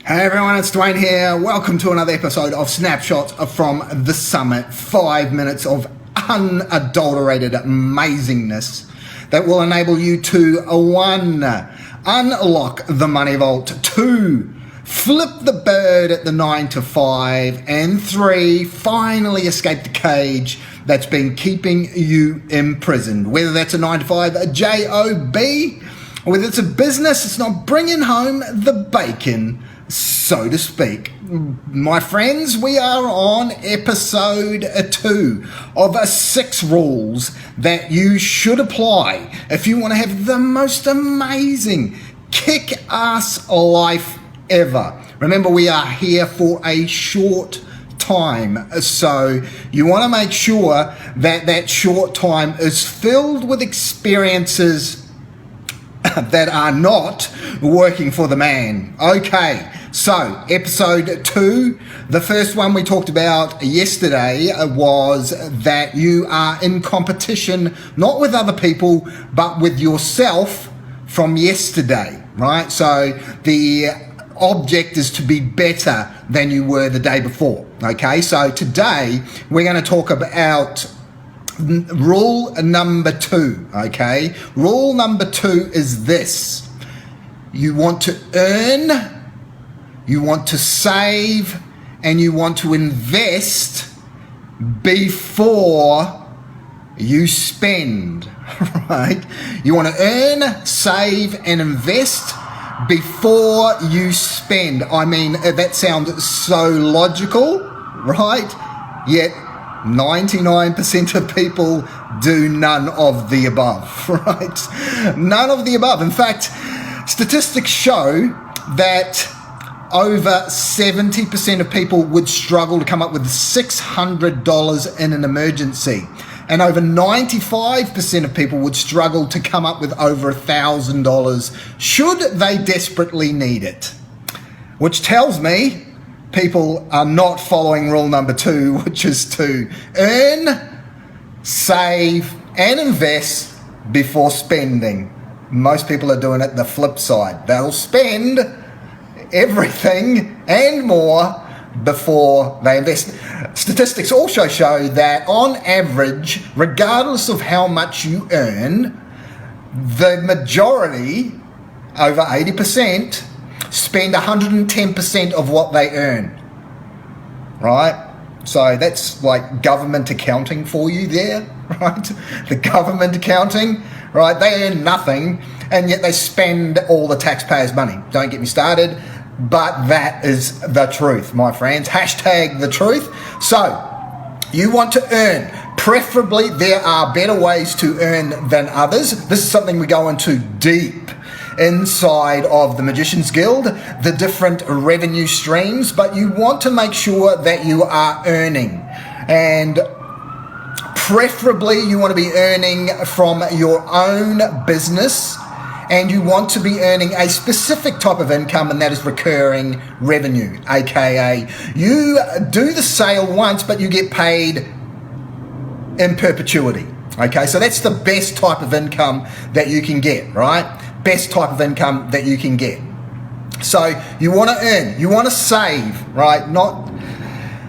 Hey everyone, it's Dwayne here. Welcome to another episode of Snapshots from the Summit. 5 minutes of unadulterated amazingness that will enable you to 1. Unlock the money vault, 2. Flip the bird at the 9 to 5, and 3. Finally escape the cage that's been keeping you imprisoned. Whether that's a 9 to 5, a job, or whether it's a business, it's not bringing home the bacon, so to speak. My friends, we are on episode 2 of 6 rules that you should apply if you want to have the most amazing kick-ass life ever. Remember, we are here for a short time, so you want to make sure that that short time is filled with experiences that are not working for the man. Okay, so episode 2, the first one we talked about yesterday was that you are in competition, not with other people, but with yourself from yesterday, right? So the object is to be better than you were the day before. Okay, so today we're going to talk about rule number 2. Okay, rule number 2 is this: you want to earn, you want to save, and you want to invest before you spend. Right? You want to earn, save, and invest before you spend. I mean, that sounds so logical, right? Yet 99% of people do none of the above, right? None of the above. In fact, statistics show that over 70% of people would struggle to come up with $600 in an emergency. And over 95% of people would struggle to come up with over $1,000 should they desperately need it. Which tells me people are not following rule number 2, which is to earn, save, and invest before spending. Most people are doing it the flip side. They'll spend everything and more before they invest. Statistics also show that on average, regardless of how much you earn, the majority, over 80%, spend 110% of what they earn, right? So that's like government accounting for you there, right? The government accounting, right? They earn nothing, and yet they spend all the taxpayers' money. Don't get me started, but that is the truth, my friends. Hashtag the truth. So you want to earn. Preferably, there are better ways to earn than others. This is something we go into deep inside of the Magician's Guild, the different revenue streams, but you want to make sure that you are earning. And preferably, you want to be earning from your own business, and you want to be earning a specific type of income, and that is recurring revenue, aka you do the sale once, but you get paid in perpetuity. Okay, so that's the best type of income that you can get, right? Best type of income that you can get. So you want to earn, you want to save, right? Not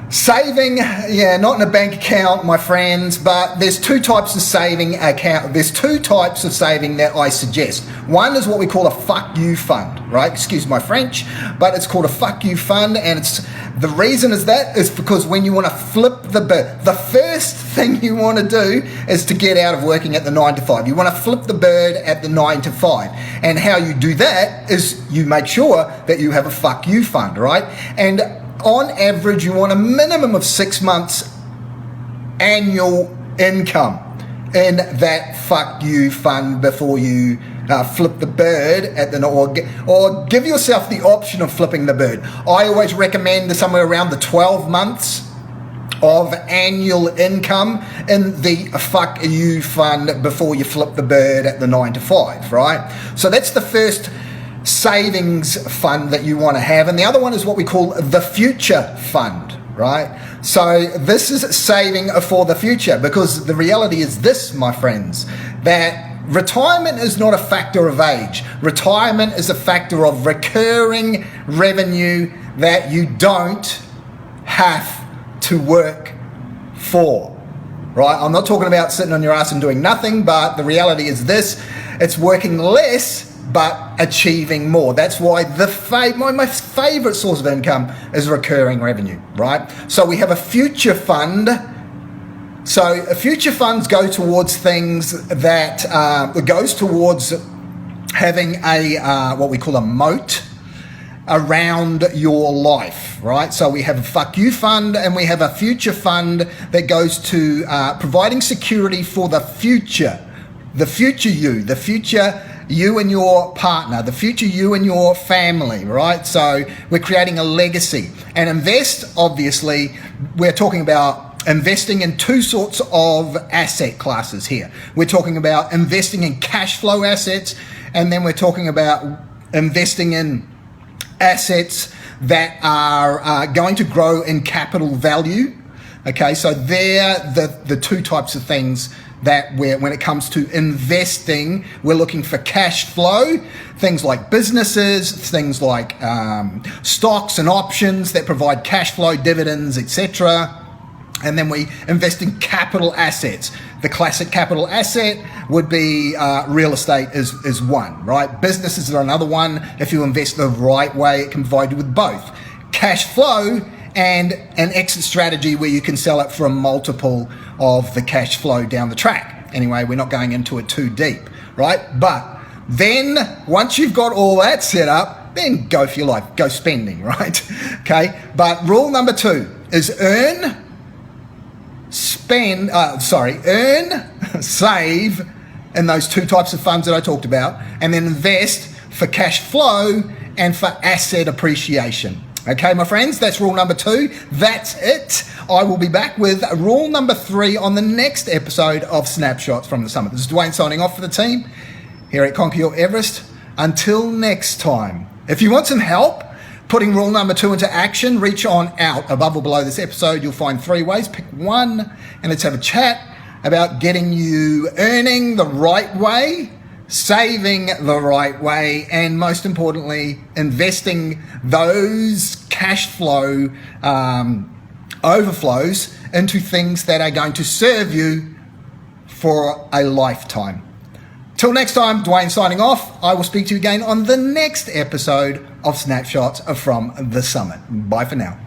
saving, not in a bank account, my friends, but there's 2 types of saving account. There's 2 types of saving that I suggest. One is what we call a fuck you fund, right? Excuse my French, but it's called a fuck you fund, and it's the reason is because when you want to flip the bird, the first thing you want to do is to get out of working at the 9 to 5. You want to flip the bird at the 9 to 5, and how you do that is you make sure that you have a fuck you fund, right? And on average, you want a minimum of 6 months annual income in that fuck you fund before you flip the bird at the or give yourself the option of flipping the bird. I always recommend somewhere around the 12 months of annual income in the fuck you fund before you flip the bird at the 9 to 5, right? So that's the first savings fund that you want to have, and the other one is what we call the future fund, right? So this is saving for the future, because the reality is this, my friends, that Retirement is not a factor of age. Retirement is a factor of recurring revenue that you don't have to work for, right? I'm not talking about sitting on your ass and doing nothing, but the reality is this: it's working less but achieving more. That's why my favorite source of income is recurring revenue, right? So we have a future fund. So future funds go towards things that goes towards having a what we call a moat around your life, right? So we have a fuck you fund and we have a future fund that goes to providing security for the future you and your partner, the future you and your family, right? So we're creating a legacy. And invest, obviously, we're talking about investing in two sorts of asset classes here. We're talking about investing in cash flow assets, and then we're talking about investing in assets that are going to grow in capital value. Okay, so they're the two types of things that when it comes to investing, we're looking for cash flow, things like businesses, things like stocks and options that provide cash flow, dividends, etc. And then we invest in capital assets. The classic capital asset would be real estate is one, right? Businesses are another one. If you invest the right way, it can provide you with both cash flow and an exit strategy where you can sell it for a multiple of the cash flow down the track. Anyway, we're not going into it too deep, right? But then once you've got all that set up, then go for your life, go spending, right? Okay, but rule number 2 is earn, save in those two types of funds that I talked about, and then invest for cash flow and for asset appreciation. Okay, my friends, that's rule number 2. That's it. I will be back with rule number 3 on the next episode of Snapshots from the Summit. This is Dwayne signing off for the team here at Conquer Your Everest. Until next time, if you want some help putting rule number 2 into action, reach on out. Above or below this episode, you'll find 3 ways. Pick one, and let's have a chat about getting you earning the right way, saving the right way, and most importantly, investing those cash flow overflows into things that are going to serve you for a lifetime. Till next time, Dwayne signing off. I will speak to you again on the next episode of Snapshots from the Summit. Bye for now.